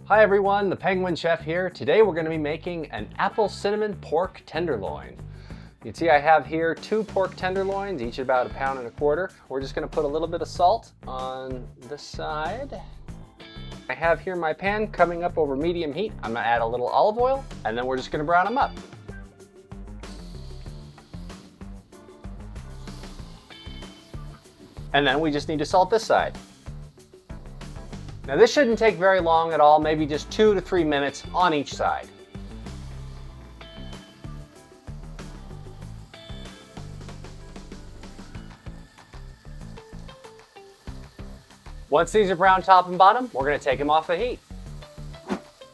Hi everyone, the Penguin Chef here. Today we're going to be making an apple cinnamon pork tenderloin. You can see I have here 2 pork tenderloins, each about 1.25 pounds. We're just going to put a little bit of salt on this side. I have here my pan coming up over medium heat. I'm going to add a little olive oil and then we're just going to brown them up. And then we just need to salt this side. Now this shouldn't take very long at all, maybe just 2 to 3 minutes on each side. Once these are brown top and bottom, we're going to take them off the heat.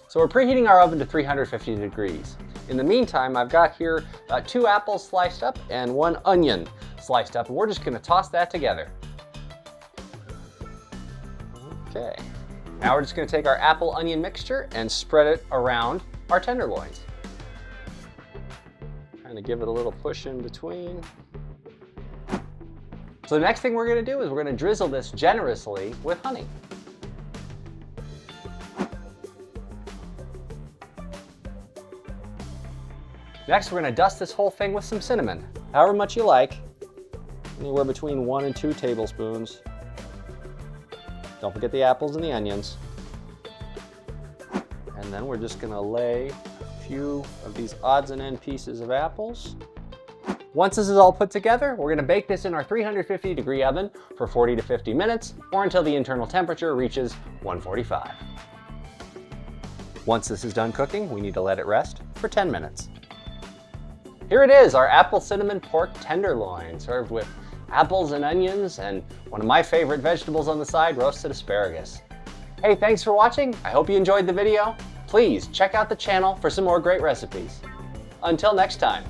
So we're preheating our oven to 350 degrees. In the meantime, I've got here 2 apples sliced up and 1 onion sliced up, and we're just going to toss that together. Okay. Now we're just going to take our apple-onion mixture and spread it around our tenderloins. Kind of give it a little push in between. So the next thing we're going to do is we're going to drizzle this generously with honey. Next, we're going to dust this whole thing with some cinnamon, however much you like, anywhere between 1 and 2 tablespoons. Don't forget the apples and the onions. And then we're just going to lay a few of these odds and end pieces of apples. Once this is all put together, we're going to bake this in our 350 degree oven for 40 to 50 minutes or until the internal temperature reaches 145. Once this is done cooking, we need to let it rest for 10 minutes. Here it is, our apple cinnamon pork tenderloin, served with apples and onions, and one of my favorite vegetables on the side, roasted asparagus. Hey, thanks for watching. I hope you enjoyed the video. Please check out the channel for some more great recipes. Until next time.